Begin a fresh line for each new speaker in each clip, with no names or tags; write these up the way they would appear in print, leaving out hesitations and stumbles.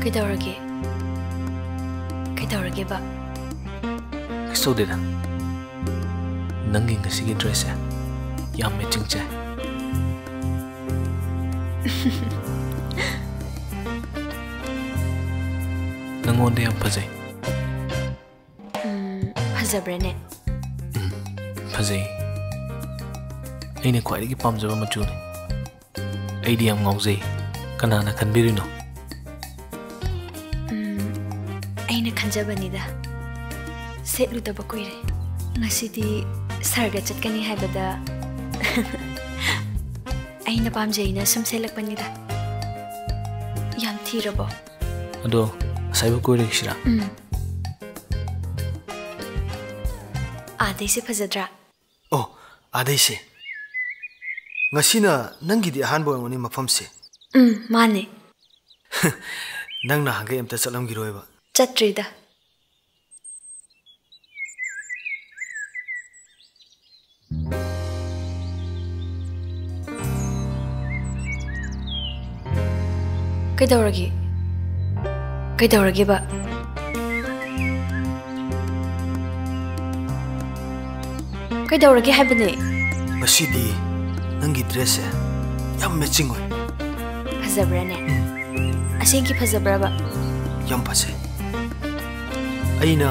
Kaidaurage? Kaidaurage ba?
So did I? Nanging a sige dress, yam matching cha. Nangonde yam pazay.
Pazabrene.
Pazay. Aine quite a pamza machuni. Adiam ngauze. Kanana can be no.
Aine kanjabanida. Set luta bakuire. Nasidi sarga chatkani haibada. Aina pamjaina sum selak panida. Yam tirabo.
Ado saiba kuire shira.
Adese fazadra.
Oh, adese. Ngasina nangidi ahanbo ngoni mafamse.
Mane.
Nang na hangay amta salam giroeba.
Chatrida. Kaidaurage? Kaidaurage ba? Kaidaurage haibane?
Masidi nangi dress yam matching oi.
Fazabrane. Asenki fazabraba.
Yam pase. Aina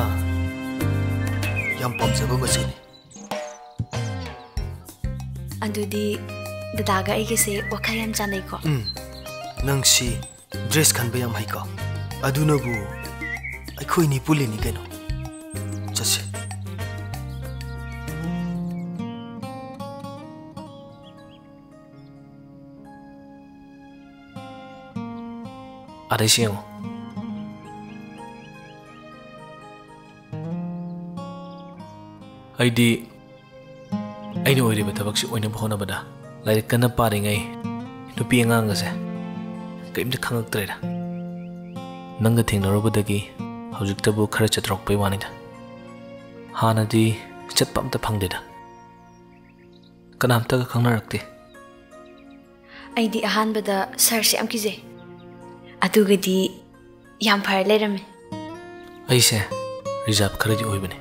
yam pamjaba basini.
Andudi dadaga aigese wakayam chanai ko.
Nangsi dress kan bayam hai ko. Adunabu akhoi ni puli ni keno. Chase.
Adesiyo. Aidi aini oiri batabak si oina bahona bada. Lai kana pari ngai. Nupi angang ase. Kaim de khangak treda. Nanga thengna robadagi hojik tabu khara chatrok pe wanida. Hana di chatpam ta phangdeda. Kanam ta khangna rakte.
Aidi ahan bada sir se am kije. Adugadi yam phar lerame.
Aise reserve khara ji oibane.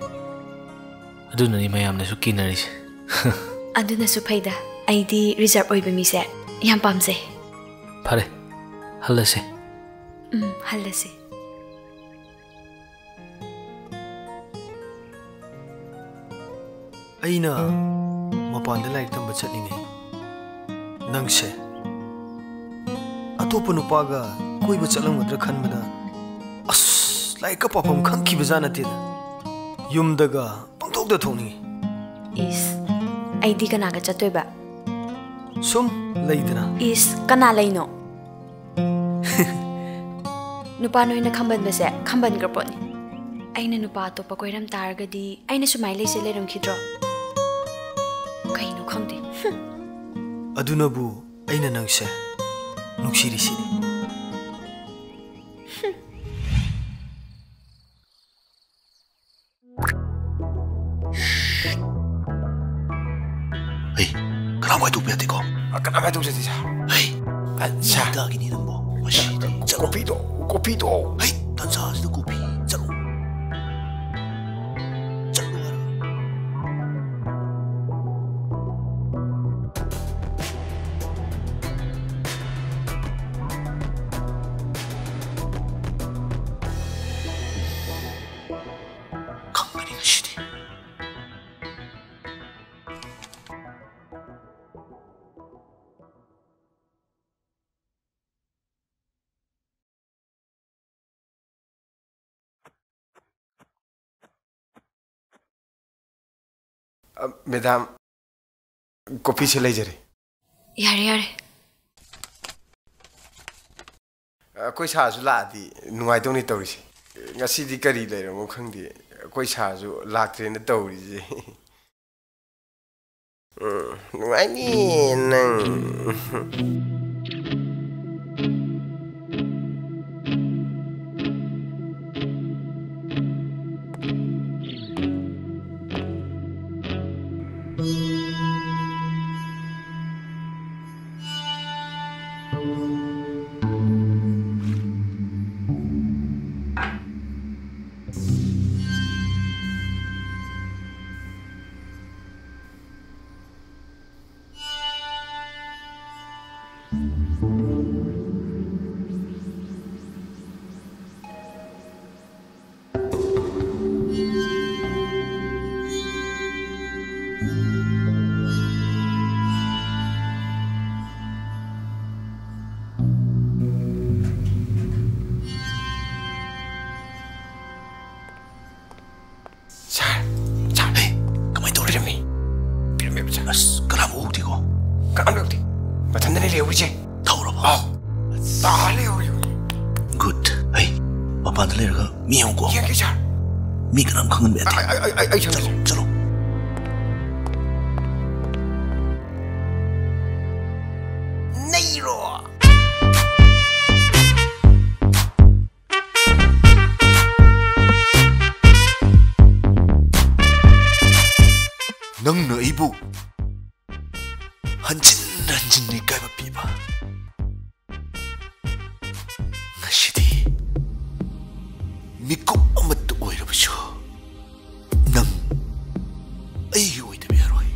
Aduna ni mayam na su kinaris.
Aduna su phaida. Aidi reserve oiba mi se yam pamse.
Phare. Hallase.
Hallase.
Aina mapanda laik tamba chatlinge. Nangse. Atopa nupaga koiba chatlangadra khanbada. As laik ka papam khangki bazana tida. Yumdaga pangthokda thongni.
Is aidi kanaga chatoiba.
Sum leidana.
Is kana leino. Nupa noina khamban base khamban garponi. Aina nupa to pa koiram targadi aina sumai leise leram khidro. Kaino khangdi.
Adunabu aina nangse nuksiri sini.
Hey, kenapa itu biar tiko?
Kenapa itu jadi sah?
Hey, ada gini nembok. Masih
kopi do.
Hey, dan sah itu kopi. Jangan.
Madam, kopi se leijare.
Yare yare.
Koi saaju laadi nuai tong ni tawrisi. Ngasi di kari leiramo khangdi. Koi saaju laktre na tawrisi. Nuai ni nang.
ꯃꯄꯥꯟꯗ ꯂꯩꯔꯒ ꯃꯤ ꯌꯦꯡꯉꯨꯀꯣ
ꯌꯦꯡꯒꯦ ꯁꯥꯔ
ꯃꯤ ꯀꯅꯥꯝ ꯈꯪꯍꯟꯕ ꯌꯥꯗꯦ
ꯑꯩ ꯆꯠꯂꯣ
ꯆꯠꯂꯣ
ꯅꯩꯔꯣ
ꯅꯪꯅ ꯑꯩꯕꯨ ꯍꯟꯖꯤꯟ ꯍꯟꯖꯤꯟ ꯏꯀꯥꯏꯕ ꯄꯤꯕ ꯉꯁꯤꯗꯤ ꯃꯤꯀꯨꯞ ꯑꯃꯠꯇ ꯑꯣꯏꯔꯕꯁꯨ ꯅꯪ ꯑꯩꯒꯤ ꯑꯣꯏꯗꯕ ꯌꯥꯔꯣꯏ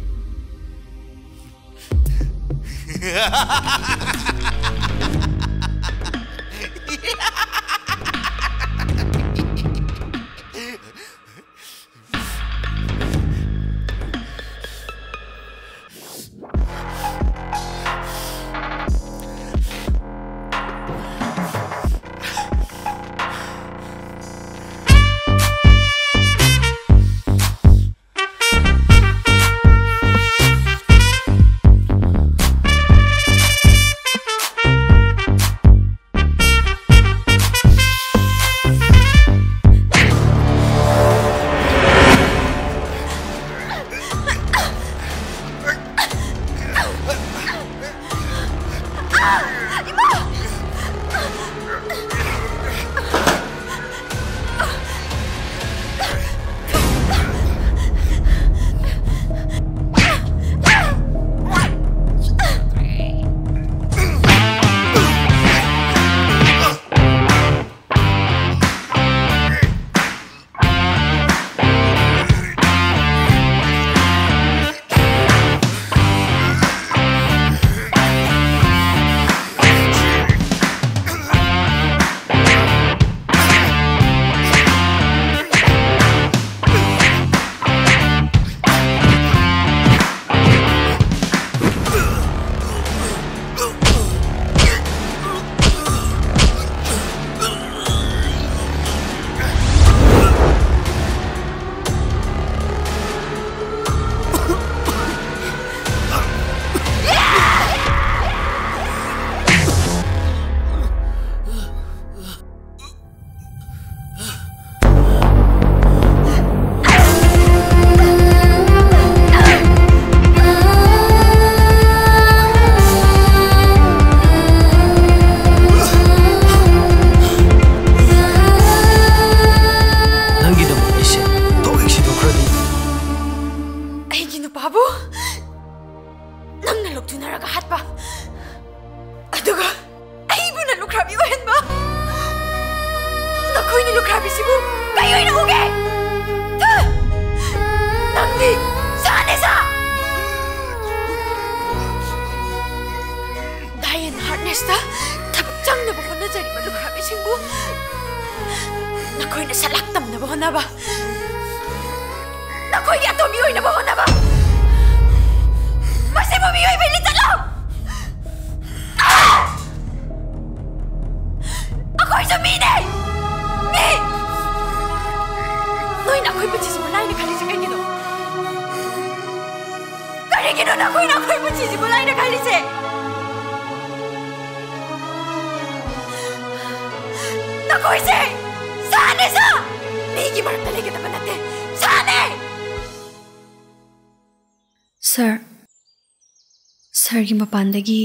ꯁꯔꯒꯤ ꯃꯄꯥꯟꯗꯒꯤ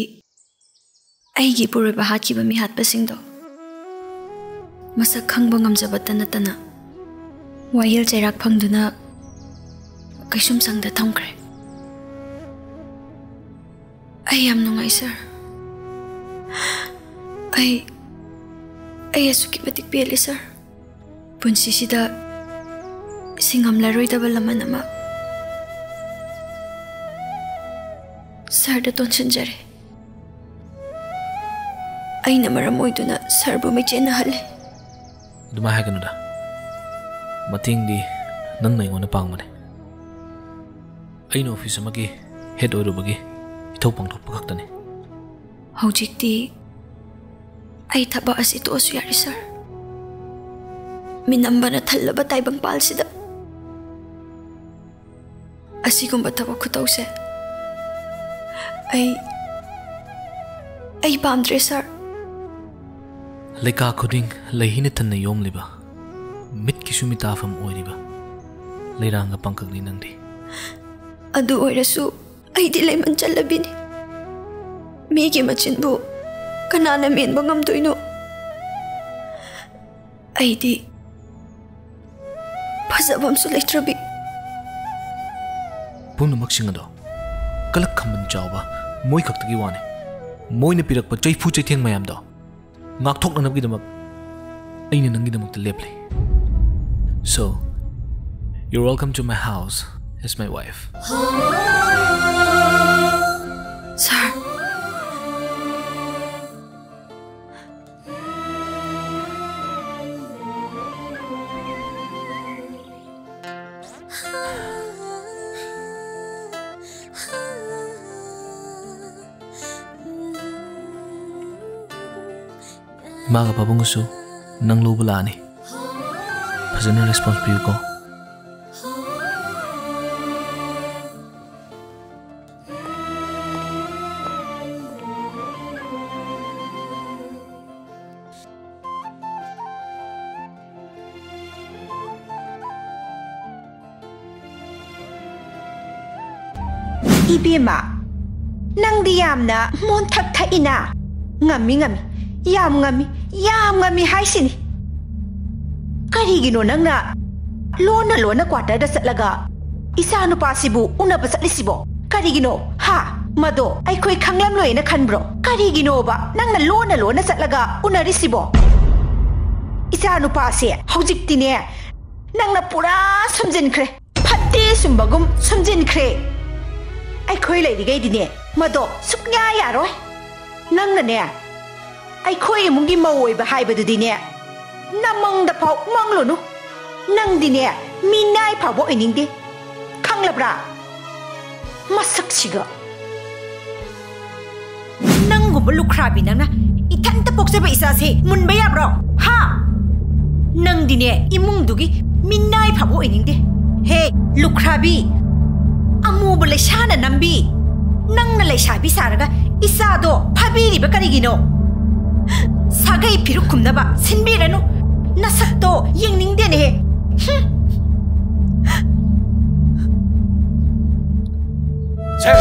ꯑꯩꯒꯤ ꯄꯨꯔꯣꯏꯕ ꯍꯥꯠꯈꯤꯕ ꯃꯤꯍꯥꯠꯄꯁꯤꯡꯗꯣ ꯃꯁꯛ ꯈꯪꯕ ꯉꯝꯖꯕꯇ ꯅꯠꯇꯅ ꯋꯥꯌꯦꯜ ꯆꯩꯔꯥꯛ ꯐꯪꯗꯨꯅ ꯀꯩꯁꯨꯝꯁꯪꯗ ꯊꯝꯈ꯭ꯔꯦ ꯑꯩ ꯌꯥꯝ ꯅꯨꯡꯉꯥꯏ ꯁꯔ ꯑꯩ ꯑꯁꯨꯛꯀꯤ ꯃꯇꯤꯛ ꯄꯦꯜꯂꯤ ꯁꯔ ꯄꯨꯟꯁꯤꯁꯤꯗ ꯁꯤꯡꯉꯝꯂꯔꯣꯏꯗꯕ ꯂꯃꯟ ꯑꯃ ꯁꯔꯗ ꯇꯣꯟꯁꯤꯟꯖꯔꯦ ꯑꯩꯅ ꯃꯔꯝ ꯑꯣꯏꯗꯨꯅ ꯁꯔꯕꯨ ꯃꯩꯆꯦꯠꯅꯍꯜꯂꯦ
ꯑꯗꯨꯃꯥꯏ ꯍꯥꯏꯒꯅꯨꯗ ꯃꯇꯦꯡꯗꯤ ꯅꯪꯅ ꯑꯩꯉꯣꯟꯗ ꯄꯥꯡꯕꯅꯦ ꯑꯩꯅ ꯑꯣꯐꯤꯁ ꯑꯃꯒꯤ ꯍꯦꯠ ꯑꯣꯏꯔꯨꯕꯒꯤ ꯏꯊꯧ ꯄꯥꯡꯊꯣꯛꯄ ꯈꯛꯇꯅꯤ
ꯍꯧꯖꯤꯛꯇꯤ ꯑꯩ ꯊꯕꯛ ꯑꯁꯤ ꯇꯣꯛꯑꯁꯨ ꯌꯥꯔꯦ ꯁꯔ ꯃꯤꯅꯝꯕꯅ ꯊꯜꯂꯕ ꯇꯥꯏꯕꯪꯄꯥꯜꯁꯤꯗ ꯑꯁꯤꯒꯨꯝꯕ ꯊꯕꯛ ꯈꯨꯇꯧꯁꯦ ꯑꯩ ꯄꯥꯝꯗ꯭ꯔꯦ sir
Leika khuding leihina thanna yom liba mit kisumita fam oiriba leiranga pangkak ni nangdi
adu oirasu aidi leiman chalabini migi machinbu kanana menba ngamdoino aidi phajabamsu leitrabi
puna makshingado kalak khamban chawba moi khaktagi wane moina pirakpa chaifu chaitheng mayamdo ngak thok nanab gidamak aina nangidamak ta lepli. So you're welcome to my house as my wife.
Sir.
Maga pabungusu nang lubulani. Fazana response piu ko.
Ibima, nang diyamna mon thak ina. Ngami yam ngami hai sini. Karigino nangna lona quarter da satlaga isa nupa sibu una basatlisibo. Karigino ha mado ai khoi khanglam loina khanbro. Karigino ba nangna lona satlaga una risibo. Isa nupa se haujiktine nangna pura samjinkhre. Phatte sumbagum samjinkhre. Ai khoi leirigai dine mado suknya yaroi. Nangna ne ai khoi mungi mawoi ba haibadudine namang da phau manglonu nang dine minai phabo iningde khanglabra masak siga nang go lukhabi nangna ithanta pokseba isa se munba yabro ha nang dine imung dugi minai phabo iningde he lukhabi amu bole shana nambi nang na le shabi saraga isa do phabiri ba karigino Sagai pirukum naba sinbiranu nasakto yengning dene he.
Sir,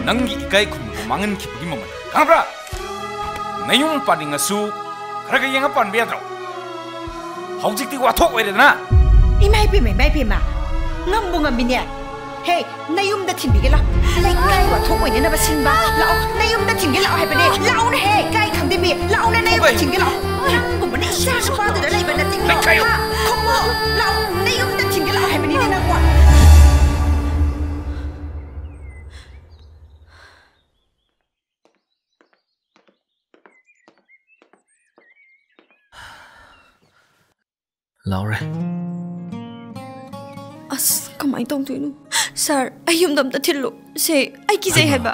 nangi ikai kum mangan kipagi momen. Kanapra? Nayung padingasu karaga yenga pan biadro. Haujik ti wathok wedena.
Imai pima. Ngambu ngaminya. Hey, nayum da timbigela. Kai wathok wedena basinba. Lao nayum da timbigela hai bane. Lao ne he kai khamdimi. Lao ne nayum da timbigela. Gum ne sha sha pa da lai bana ting.
Kai.
Khomo. Lao nayum da timbigela hai bane ne na kwa.
Laure.
As kamai tong tuinu. Sir, ayum dam ta thillo. Se ai ki jai haba.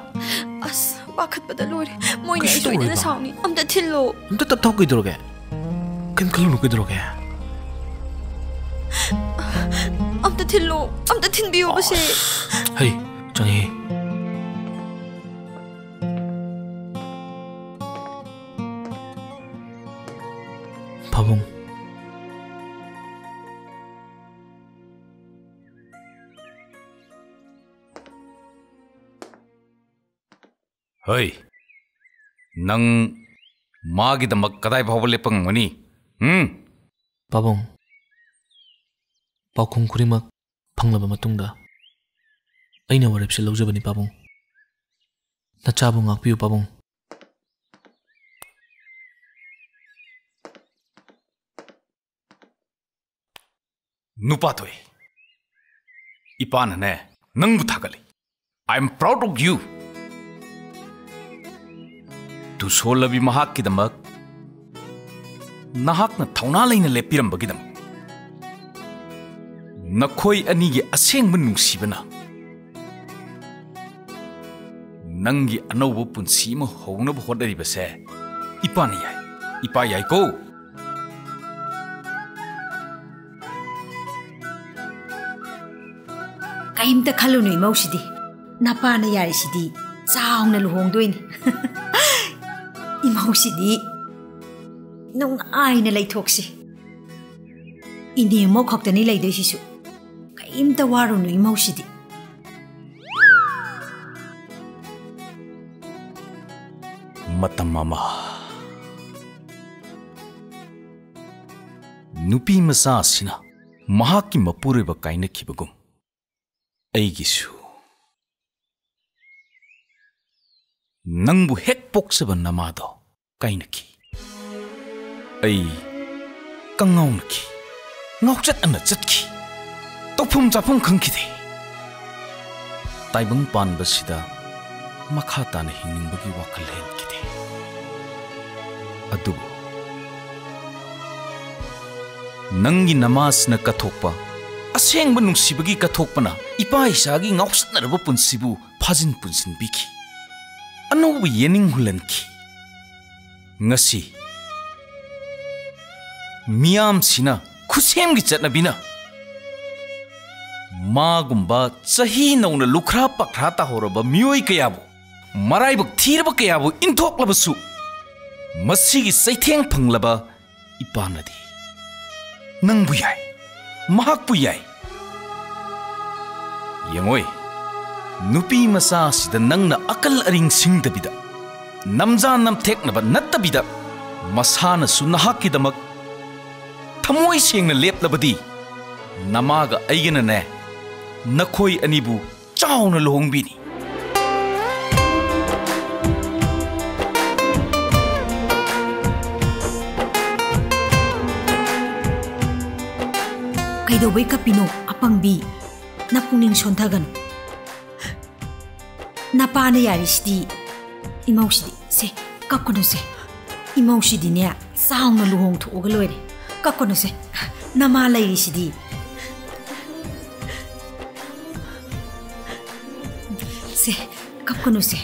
As bakhat bada lore. Moi nei soine na sauni. Am ta thillo.
Am ta tap thok kidroge. Kem kalu kidroge.
Am ta thillo. Am ta thin biyo ba se.
Hey, changi. Pabung.
Hey, nang magi damak kadai bhawa lepang mani.
Pabung. Paukhum khurimak phanglaba matungda. Aina warep se lojabani pabung. Nachabu ngakpiu pabung.
Nupatoi. Ipana ne nang buthagali. I am proud of you. Tu solabi mahak kidamak nahak na Thouna leina lepiram bagidam nakhoi ani gi asengba nungsibana nangi anobo punsi ma howna bo hodari base ipani yai ipa yai ko
kaimta khalunu imausidi napana yari sidi chaungna luhongdoini Imau sidi
ꯅꯨꯡꯉꯥꯏꯅ ꯂꯩꯊꯣꯛꯁꯤ ꯏꯅꯦ ꯑꯃ ꯈꯛꯇꯅꯤ ꯂꯩꯗꯣꯏꯁꯤꯁꯨ ꯀꯩꯝꯇ ꯋꯥꯔꯨꯅꯨ ꯏꯃꯧꯁꯤꯗꯤ
ꯃꯇꯝ ꯑꯃ ꯅꯨꯄꯤ ꯃꯆꯥ ꯑꯁꯤꯅ ꯃꯍꯥꯛꯀꯤ ꯃꯄꯨꯔꯣꯏꯕ ꯀꯥꯏꯅꯈꯤꯕꯒꯨꯝ ꯑꯩꯒꯤꯁꯨ ꯅꯪꯕꯨ ꯍꯦꯛ ꯄꯣꯛꯆꯕ ꯅꯃꯥꯗꯣ ꯀꯥꯏꯅꯈꯤ ꯑꯩ ꯀꯪꯉꯥꯎꯅꯈꯤ ꯉꯥꯎꯆꯠꯅ ꯆꯠꯈꯤ ꯇꯧꯐꯝ ꯆꯥꯐꯝ ꯈꯪꯈꯤꯗꯦ ꯇꯥꯏꯕꯪ ꯄꯥꯟꯕꯁꯤꯗ ꯃꯈꯥ ꯇꯥꯅ ꯍꯤꯡꯅꯤꯡꯕꯒꯤ ꯋꯥꯈꯜ ꯂꯩꯈꯤꯗꯦ ꯑꯗꯨꯕꯨ ꯅꯪꯒꯤ ꯅꯃꯥꯁꯅ ꯀꯠꯊꯣꯛꯄ ꯑꯁꯦꯡꯕ ꯅꯨꯡꯁꯤꯕꯒꯤ ꯀꯠꯊꯣꯛꯄꯅ ꯏꯄꯥ ꯏꯆꯥꯒꯤ ꯉꯥꯎꯆꯠꯅꯔꯕ ꯄꯨꯟꯁꯤꯕꯨ ꯐꯥꯖꯤꯟ ꯄꯨꯟꯁꯤꯟꯕꯤꯈꯤ ꯑꯅꯧꯕ ꯌꯦꯅꯤꯡ ꯍꯨꯜꯍꯟꯈꯤ ꯉꯁꯤ ꯃꯤꯌꯥꯝꯁꯤꯅ ꯈꯨꯠꯁꯦꯝꯒꯤ ꯆꯠꯅꯕꯤꯅ ꯃꯥꯒꯨꯝꯕ ꯆꯍꯤ ꯅꯧꯅ ꯂꯨꯈ꯭ꯔꯥ ꯄꯛꯈ꯭ꯔꯥ ꯇꯥꯍꯧꯔꯕ ꯃꯤꯑꯣꯏ ꯀꯌꯥꯕꯨ ꯃꯔꯥꯏꯕꯛ ꯊꯤꯔꯕ ꯀꯌꯥꯕꯨ ꯏꯟꯊꯣꯛꯂꯕꯁꯨ ꯃꯁꯤꯒꯤ ꯆꯩꯊꯦꯡ ꯐꯪꯂꯕ ꯏꯄꯥꯅꯗꯤ ꯅꯪꯕꯨ ꯌꯥꯏ ꯃꯍꯥꯛꯄꯨ ꯌꯥꯏ ꯌꯦꯡꯉꯣꯏ ꯅꯨꯄꯤ ꯃꯆꯥ ꯑꯁꯤꯗ ꯅꯪꯅ ꯑꯀꯜ ꯑꯔꯤꯡ ꯁꯤꯡꯗꯕꯤꯗ ꯅꯝꯖꯥ ꯅꯝꯊꯦꯛꯅꯕ ꯅꯠꯇꯕꯤꯗ ꯃꯁꯥꯅꯁꯨ ꯅꯍꯥꯛꯀꯤꯗꯃꯛ ꯊꯃꯣꯏ ꯁꯦꯡꯅ ꯂꯦꯞꯂꯕꯗꯤ ꯅꯃꯥꯒ ꯑꯩꯒꯅꯅꯦ ꯅꯈꯣꯏ ꯑꯅꯤꯕꯨ ꯆꯥꯎꯅ ꯂꯨꯍꯣꯡꯕꯤꯅꯤ
ꯀꯩꯗꯧꯕꯩ ꯀꯞꯄꯤꯅꯣ ꯑꯄꯪꯕꯤ ꯅꯄꯨꯛꯅꯤꯡ ꯁꯣꯟꯊꯒꯅꯨ ꯅꯄꯥꯅ ꯌꯥꯔꯤꯁꯤꯗꯤ ꯏꯃꯧꯁꯤꯗꯤ ꯁꯦ ꯀꯞꯀꯅꯨꯁꯦ ꯏꯃꯧꯁꯤꯗꯤꯅꯦ ꯆꯥꯎꯅ ꯂꯨꯍꯣꯡꯊꯣꯛꯑꯒ ꯂꯣꯏꯔꯦ ꯀꯞꯀꯅꯨꯁꯦ ꯅꯃꯥ ꯂꯩꯔꯤꯁꯤꯗꯤ ꯁꯦ ꯀꯞꯀꯅꯨꯁꯦ